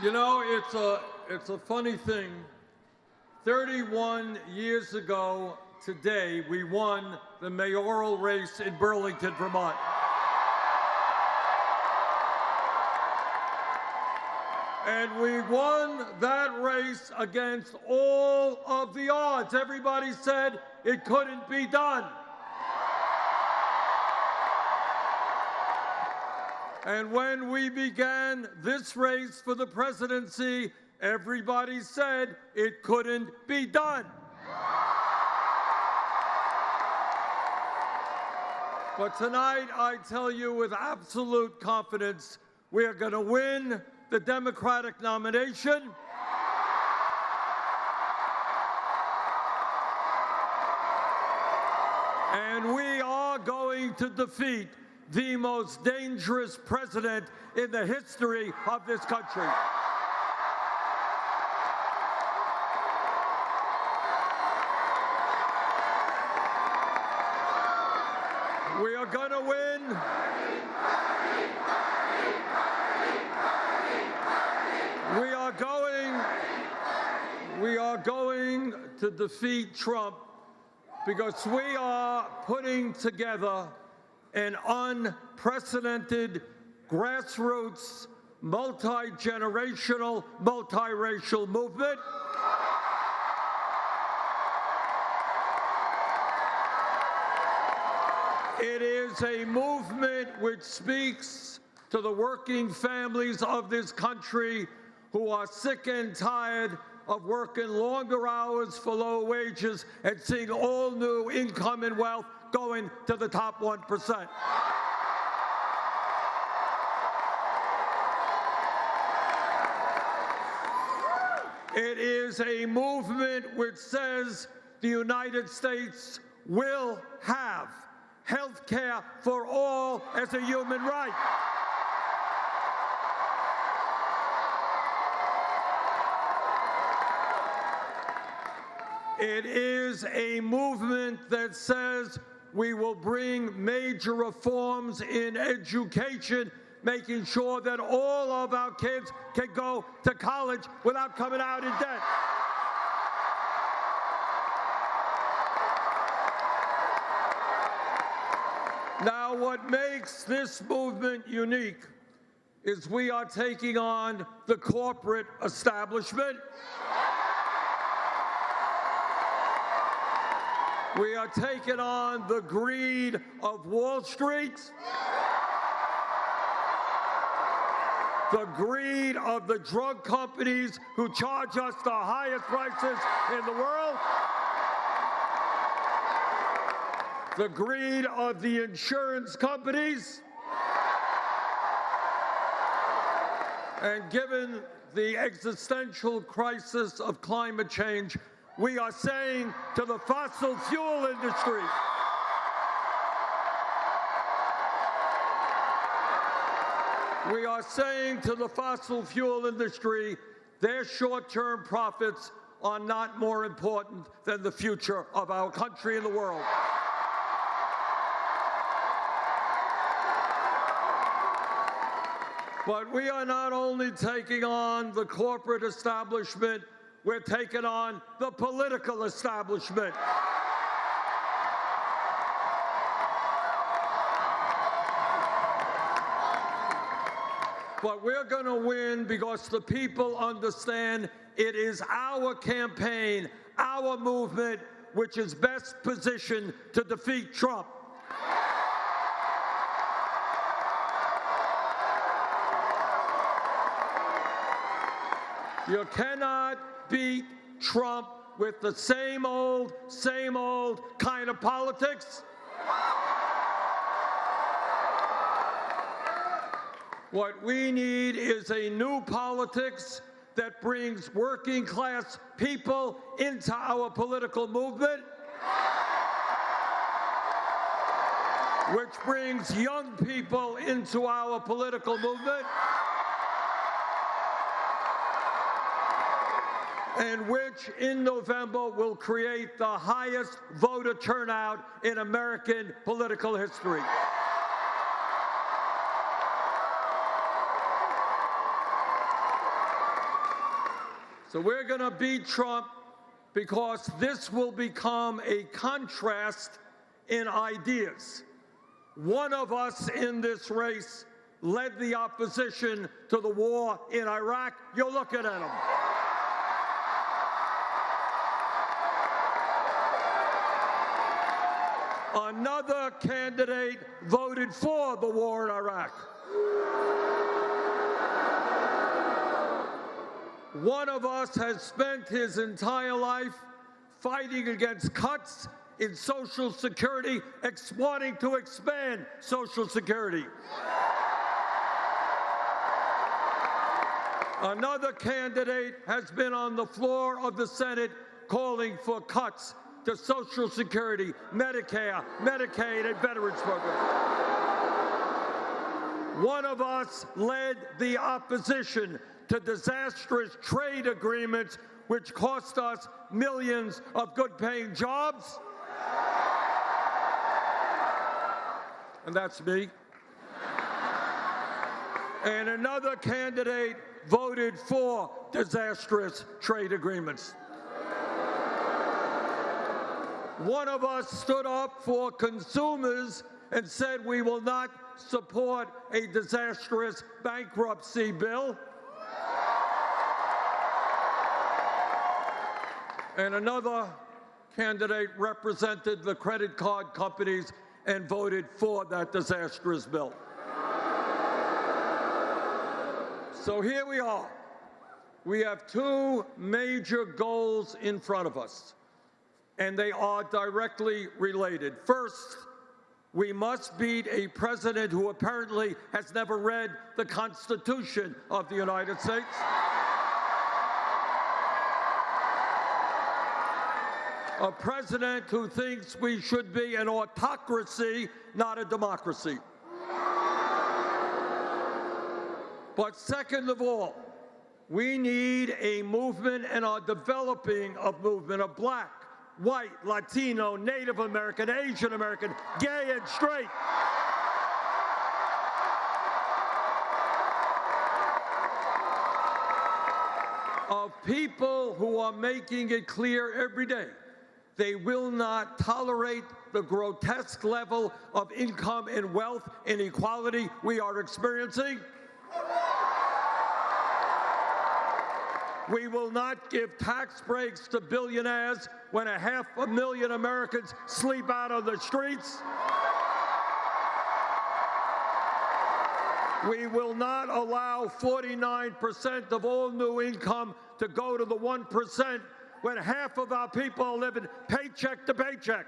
You know, it's a funny thing. 31 years ago today, we won the mayoral race in Burlington, Vermont. And we won that race against all of the odds. Everybody said it couldn't be done. And when we began this race for the presidency, everybody said it couldn't be done. But tonight, I tell you with absolute confidence, we are going to win the Democratic nomination. And we are going to defeat the most dangerous president in the history of this country. We are going to win. We are going to defeat Trump because we are putting together an unprecedented grassroots, multi-generational, multiracial movement. It is a movement which speaks to the working families of this country who are sick and tired of working longer hours for low wages and seeing all new income and wealth going to the top 1%. It is a movement which says the United States will have health care for all as a human right. It is a movement that says we will bring major reforms in education, making sure that all of our kids can go to college without coming out in debt. Now, what makes this movement unique is we are taking on the corporate establishment. We are taking on the greed of Wall Street, the greed of the drug companies who charge us the highest prices in the world, the greed of the insurance companies, and given the existential crisis of climate change, we are saying to the fossil fuel industry, their short-term profits are not more important than the future of our country and the world. But we are not only taking on the corporate establishment, we're taking on the political establishment. But we're going to win because the people understand it is our campaign, our movement, which is best positioned to defeat Trump. You cannot beat Trump with the same old kind of politics. What we need is a new politics that brings working class people into our political movement, which brings young people into our political movement, and which in November will create the highest voter turnout in American political history. So we're going to beat Trump because this will become a contrast in ideas. One of us in this race led the opposition to the war in Iraq. You're looking at him. Another candidate voted for the war in Iraq. One of us has spent his entire life fighting against cuts in Social Security, wanting to expand Social Security. Another candidate has been on the floor of the Senate calling for cuts to Social Security, Medicare, Medicaid, and Veterans Programs. One of us led the opposition to disastrous trade agreements which cost us millions of good-paying jobs. And that's me. And another candidate voted for disastrous trade agreements. One of us stood up for consumers and said we will not support a disastrous bankruptcy bill. And another candidate represented the credit card companies and voted for that disastrous bill. So here we are. We have two major goals in front of us, and they are directly related. First, we must beat a president who apparently has never read the Constitution of the United States. A president who thinks we should be an autocracy, not a democracy. But second of all, we need a movement and are developing a movement of black, white, Latino, Native American, Asian American, gay and straight. Of people who are making it clear every day they will not tolerate the grotesque level of income and wealth inequality we are experiencing. We will not give tax breaks to billionaires when 500,000 Americans sleep out on the streets. We will not allow 49% of all new income to go to the 1% when half of our people are living paycheck to paycheck.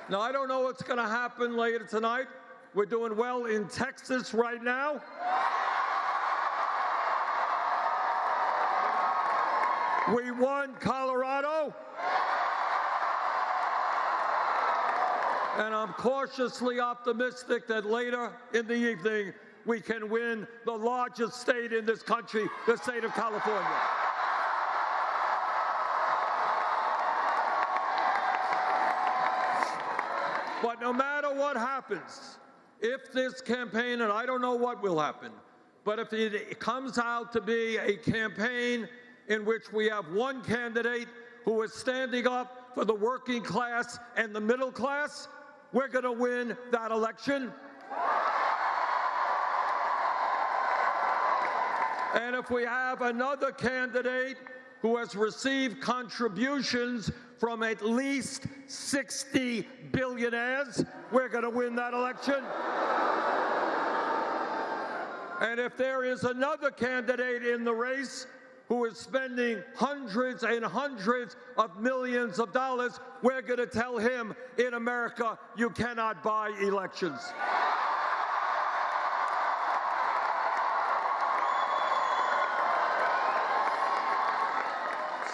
Now, I don't know what's going to happen later tonight. We're doing well in Texas right now. We won Colorado. And I'm cautiously optimistic that later in the evening, we can win the largest state in this country, the state of California. But no matter what happens, if this campaign, and I don't know what will happen, but if it comes out to be a campaign in which we have one candidate who is standing up for the working class and the middle class, we're going to win that election. And if we have another candidate who has received contributions from at least 60 billionaires, we're going to win that election. And if there is another candidate in the race who is spending hundreds and hundreds of millions of dollars, we're going to tell him, in America, you cannot buy elections.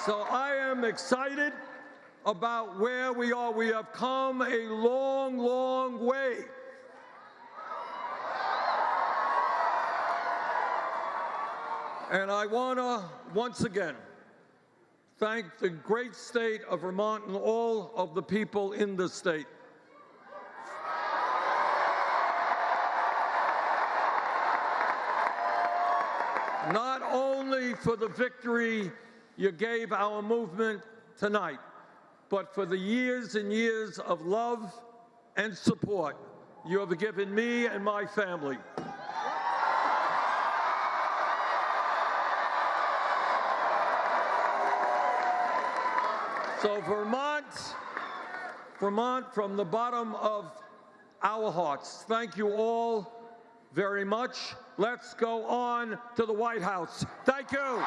So I am excited about where we are. We have come a long, long way. And I want to, once again, thank the great state of Vermont and all of the people in the state. for the victory you gave our movement tonight, but for the years and years of love and support you have given me and my family. So Vermont, from the bottom of our hearts, thank you all very much. Let's go on to the White House. Thank you.